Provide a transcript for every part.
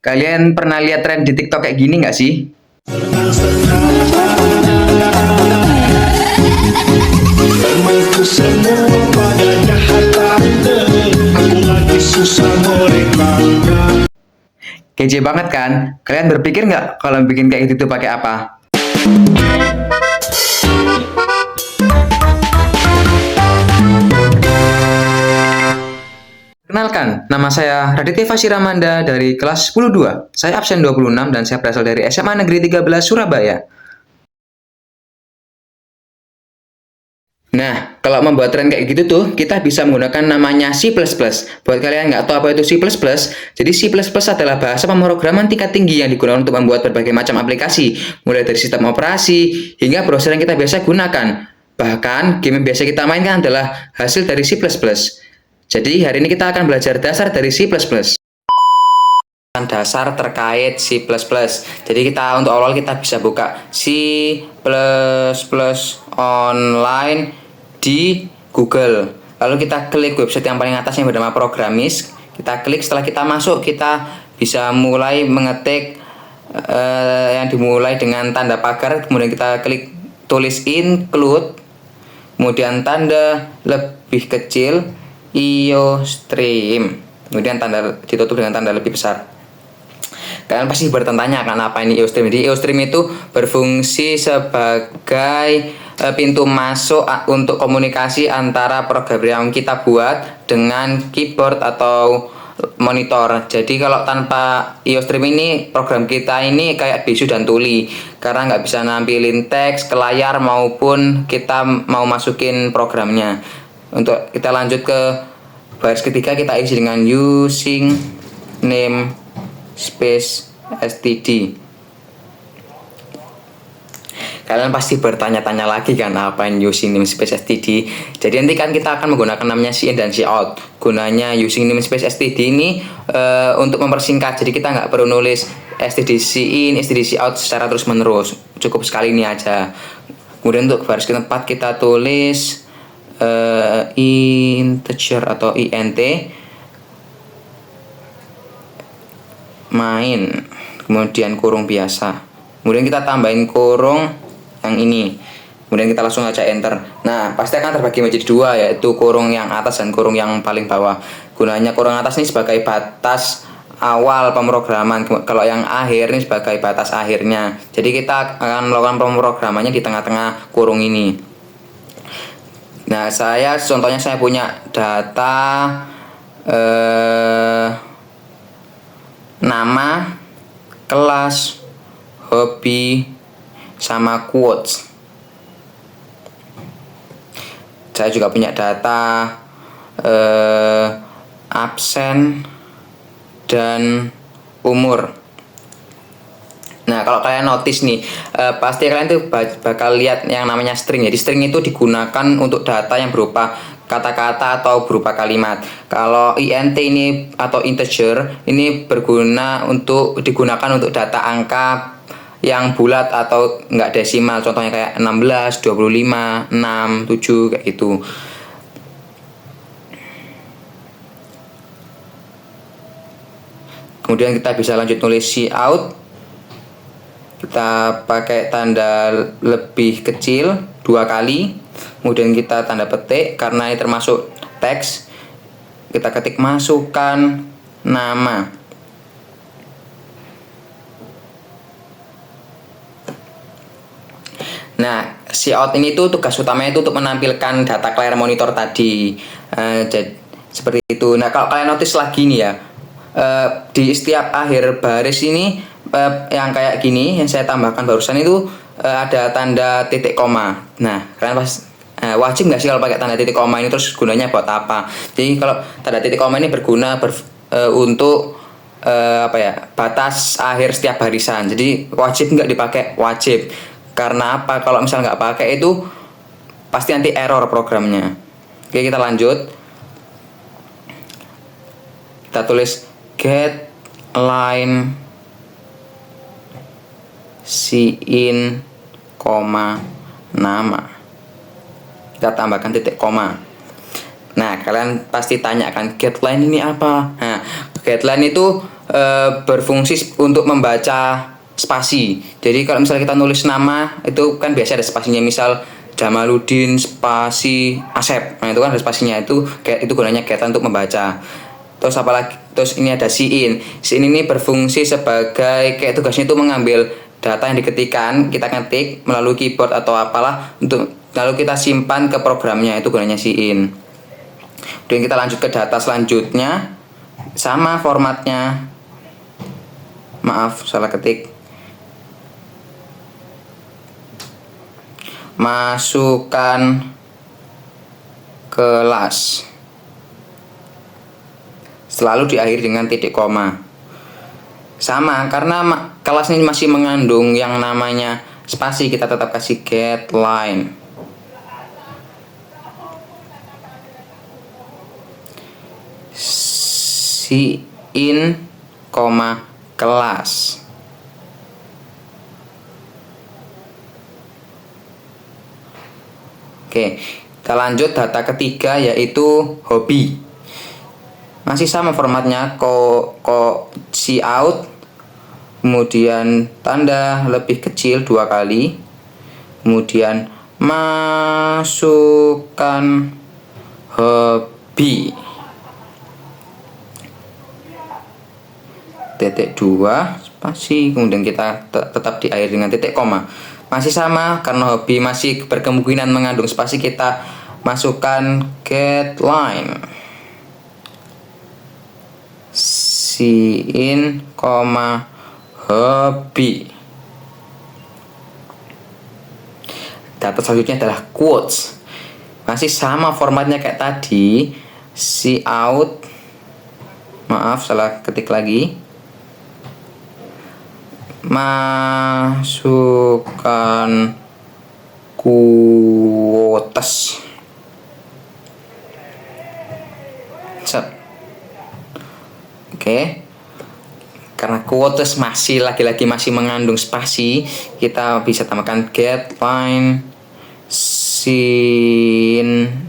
Kalian pernah lihat tren di TikTok kayak gini nggak sih? Temanku semua pada jahat tante, aku lagi susah mereka. Kece banget kan? Kalian berpikir nggak kalau bikin kayak gitu tuh pakai apa? Kenalkan, nama saya Raditya Fasiramanda dari kelas 10-2. Saya absen 26 dan saya berasal dari SMA Negeri 13 Surabaya. Nah, kalau membuat tren kayak gitu tuh, kita bisa menggunakan namanya C++. Buat kalian nggak tahu apa itu C++, jadi C++ adalah bahasa pemrograman tingkat tinggi yang digunakan untuk membuat berbagai macam aplikasi, mulai dari sistem operasi hingga browser yang kita biasa gunakan. Bahkan, game yang biasa kita mainkan adalah hasil dari C++. Jadi, hari ini kita akan belajar dasar dari C++. Dasar terkait C++. Jadi untuk awal kita bisa buka C++ online di Google. Lalu kita klik website yang paling atas yang bernama Programmis. Kita klik, setelah kita masuk kita bisa mulai mengetik yang dimulai dengan tanda pagar, kemudian kita klik tulis include, kemudian tanda lebih kecil IOStream, kemudian tanda ditutup dengan tanda lebih besar. Kalian pasti bertanya kan apa ini IOStream. Jadi IOStream itu berfungsi sebagai pintu masuk untuk komunikasi antara program yang kita buat dengan keyboard atau monitor. Jadi kalau tanpa IOStream ini, program kita ini kayak bisu dan tuli, karena nggak bisa nampilin teks ke layar maupun kita mau masukin programnya. Untuk kita lanjut ke baris ketiga, kita isi dengan using name space std. Kalian pasti bertanya-tanya lagi kan apa yang using namespace std. Jadi nanti kan kita akan menggunakan namanya cin dan cout. Gunanya using namespace std ini untuk mempersingkat. Jadi kita nggak perlu nulis std cin, std cout secara terus menerus. Cukup sekali ini aja. Kemudian untuk baris keempat kita tulis integer atau int main, kemudian kurung biasa, kemudian kita tambahin kurung yang ini, kemudian kita langsung aja enter. Nah, pasti akan terbagi menjadi dua, yaitu kurung yang atas dan kurung yang paling bawah. Gunanya kurung atas ini sebagai batas awal pemrograman, kalau yang akhir ini sebagai batas akhirnya. Jadi kita akan melakukan pemrogramannya di tengah-tengah kurung ini. Nah, contohnya saya punya data nama, kelas, hobi, sama quotes. Saya juga punya data absen dan umur. Nah, kalau kalian notice nih, pasti kalian tuh bakal lihat yang namanya string. Jadi string itu digunakan untuk data yang berupa kata-kata atau berupa kalimat. Kalau int ini atau integer ini digunakan untuk data angka yang bulat atau enggak desimal. Contohnya kayak 16, 25, 6, 7 kayak gitu. Kemudian kita bisa lanjut nulis cout. Kita pakai tanda lebih kecil 2 kali, kemudian kita tanda petik karena ini termasuk teks. Kita ketik masukkan nama. Nah, cout ini tuh tugas utamanya itu untuk menampilkan data layar monitor tadi. Jadi seperti itu. Nah, kalau kalian notice lagi nih ya, di setiap akhir baris ini yang kayak gini yang saya tambahkan barusan itu ada tanda titik koma. Nah, kalian wajib nggak sih kalau pakai tanda titik koma ini, terus gunanya buat apa? Jadi kalau tanda titik koma ini berguna untuk batas akhir setiap barisan. Jadi wajib nggak dipakai? Wajib. Karena apa? Kalau misal nggak pakai itu pasti nanti error programnya. Oke, kita lanjut. Kita tulis get line cin, nama. Kita tambahkan titik koma. Nah, kalian pasti tanya kan, getLine ini apa? Nah, getLine itu berfungsi untuk membaca spasi. Jadi kalau misalnya kita nulis nama itu kan biasa ada spasinya, misal Jamaluddin spasi Asep. Nah, itu kan ada spasinya, itu gunanya get untuk membaca. Terus apalagi, terus ini ada siin. Siin ini berfungsi sebagai kayak tugasnya itu mengambil data yang diketikkan, kita ketik melalui keyboard atau apalah, untuk lalu kita simpan ke programnya, itu gunanya siin. Kemudian kita lanjut ke data selanjutnya, sama formatnya. Maaf, salah ketik. Masukkan kelas. Selalu diakhiri dengan titik koma. Sama, karena kelas ini masih mengandung yang namanya spasi, kita tetap kasih get line. Siin, kelas. Oke, kita lanjut data ketiga yaitu hobi. Masih sama formatnya, cout, kemudian tanda lebih kecil 2 kali, kemudian masukkan hobi, titik 2 spasi, kemudian kita tetap diakhiri dengan titik koma. Masih sama, karena hobi masih berkemungkinan mengandung spasi, kita masukkan get line. Siin, hobi. Data selanjutnya adalah quotes. Masih sama formatnya kayak tadi. Cout, maaf salah ketik lagi. Masukkan quotes. Oke. Karena quotes lagi-lagi masih mengandung spasi, kita bisa tambahkan get line siin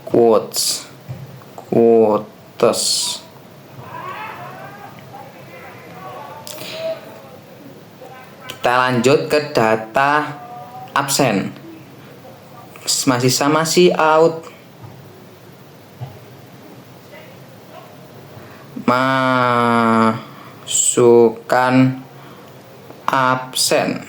quotes. Kita lanjut ke data absen. Masih sama cout, masukkan absen.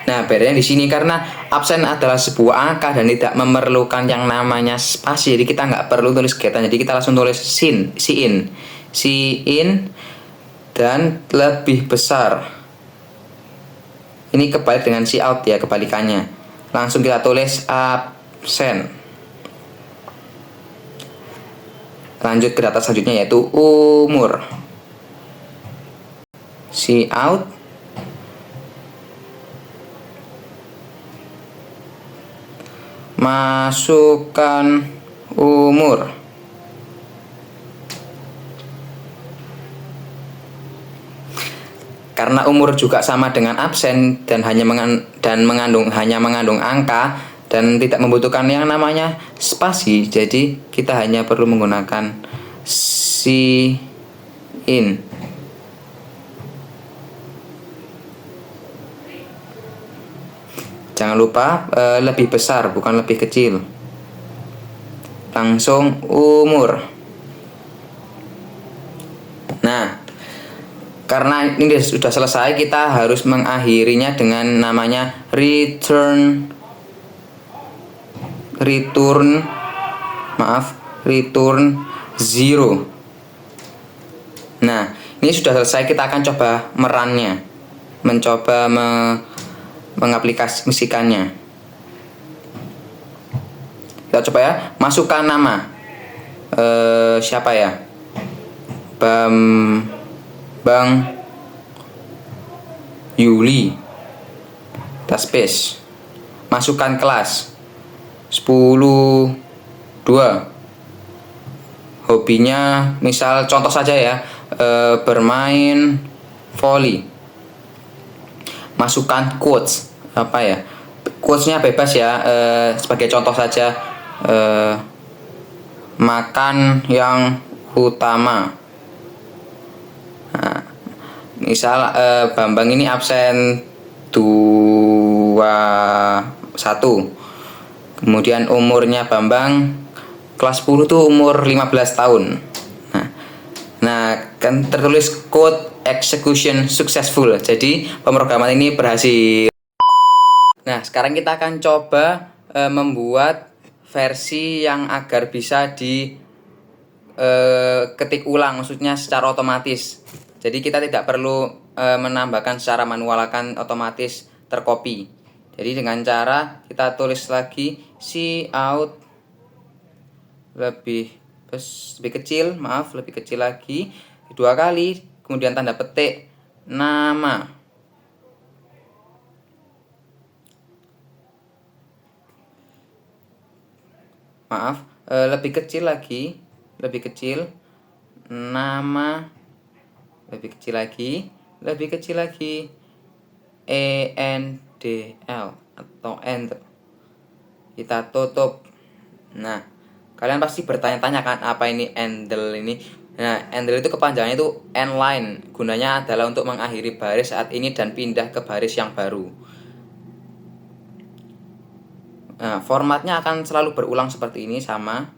Nah, bedanya di sini karena absen adalah sebuah angka dan tidak memerlukan yang namanya spasi, jadi kita nggak perlu tulis getan, jadi kita langsung tulis siin, dan lebih besar. Ini kebalik dengan cout ya, kebalikannya. Langsung kita tulis absen. Lanjut ke data selanjutnya yaitu umur. Cout, masukkan umur. Karena umur juga sama dengan absen dan mengandung angka dan tidak membutuhkan yang namanya spasi, jadi kita hanya perlu menggunakan siin. Jangan lupa lebih besar, bukan lebih kecil. Langsung umur. Nah, karena ini sudah selesai, kita harus mengakhirinya dengan namanya return zero. Nah, ini sudah selesai, kita akan coba mencoba mengaplikasikannya. Kita coba ya, masukkan nama. Siapa ya? Bang Yuli. Kita space. Masukkan kelas 10 2. Hobinya misal contoh saja ya, bermain volley. Masukkan quotes apa ya? quotes-nya bebas ya. Sebagai contoh saja, makan yang utama. Nah, misal Bambang ini absen 21. Kemudian umurnya Bambang kelas 10 tuh umur 15 tahun. Nah, kan tertulis code execution successful. Jadi pemrograman ini berhasil. Nah, sekarang kita akan coba membuat versi yang agar bisa di ketik ulang, maksudnya secara otomatis. Jadi kita tidak perlu menambahkan secara manual, akan otomatis tercopy. Jadi dengan cara kita tulis lagi cout lebih kecil, lebih kecil lagi 2 kali, kemudian tanda petik nama. Lebih kecil lagi, lebih kecil nama, lebih kecil lagi, lebih kecil lagi ENDL atau end. Kita tutup. Nah, kalian pasti bertanya-tanya kan apa ini endl ini. Nah, endl itu kepanjangannya itu end line. Gunanya adalah untuk mengakhiri baris saat ini dan pindah ke baris yang baru. Nah, formatnya akan selalu berulang seperti ini, sama.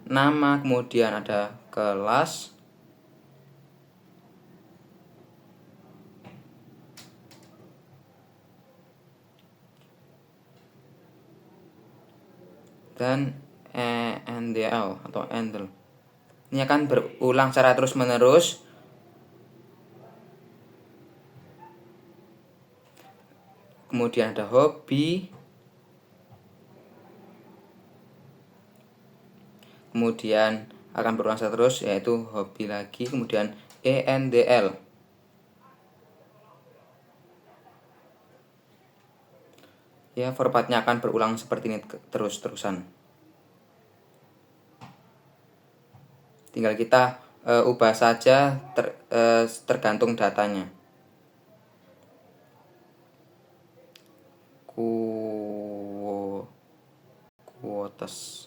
Nama, kemudian ada kelas. Dan ENDL atau endl. Ini akan berulang secara terus-menerus. Kemudian ada hobi. Kemudian akan berulang terus, yaitu hobi lagi, kemudian ENDL. Ya, formatnya akan berulang seperti ini terus-terusan. Tinggal kita ubah saja tergantung datanya. Quotes.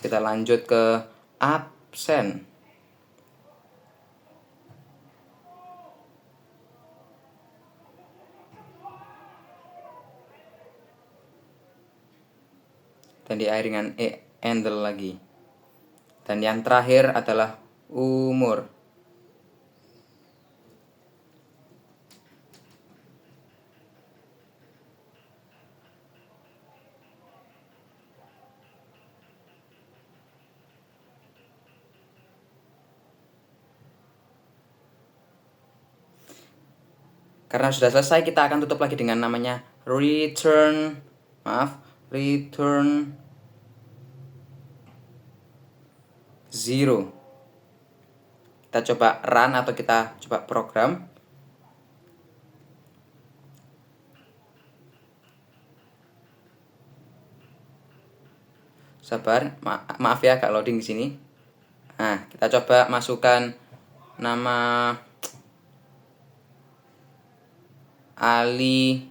Kita lanjut ke absen. Dan diakhiri dengan endl lagi. Dan yang terakhir adalah umur. Karena sudah selesai, kita akan tutup lagi dengan namanya return 0. Kita coba run atau kita coba program. Sabar, maaf ya agak loading di sini. Nah, kita coba masukkan nama Ali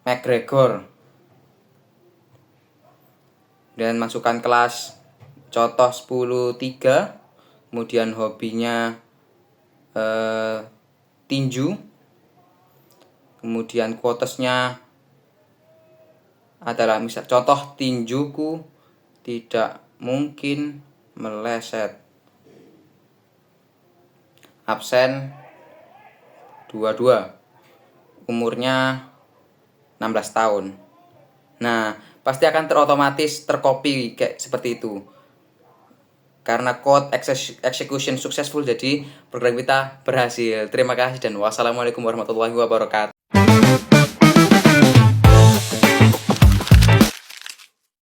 McGregor. Dan masukkan kelas contoh 10.3. Kemudian hobinya tinju. Kemudian quotesnya adalah misal contoh, tinjuku tidak mungkin meleset. Absen 22. Umurnya 16 tahun. Nah, pasti akan terotomatis tercopy kayak seperti itu. Karena code execution successful, jadi program kita berhasil. Terima kasih dan wassalamualaikum warahmatullahi wabarakatuh.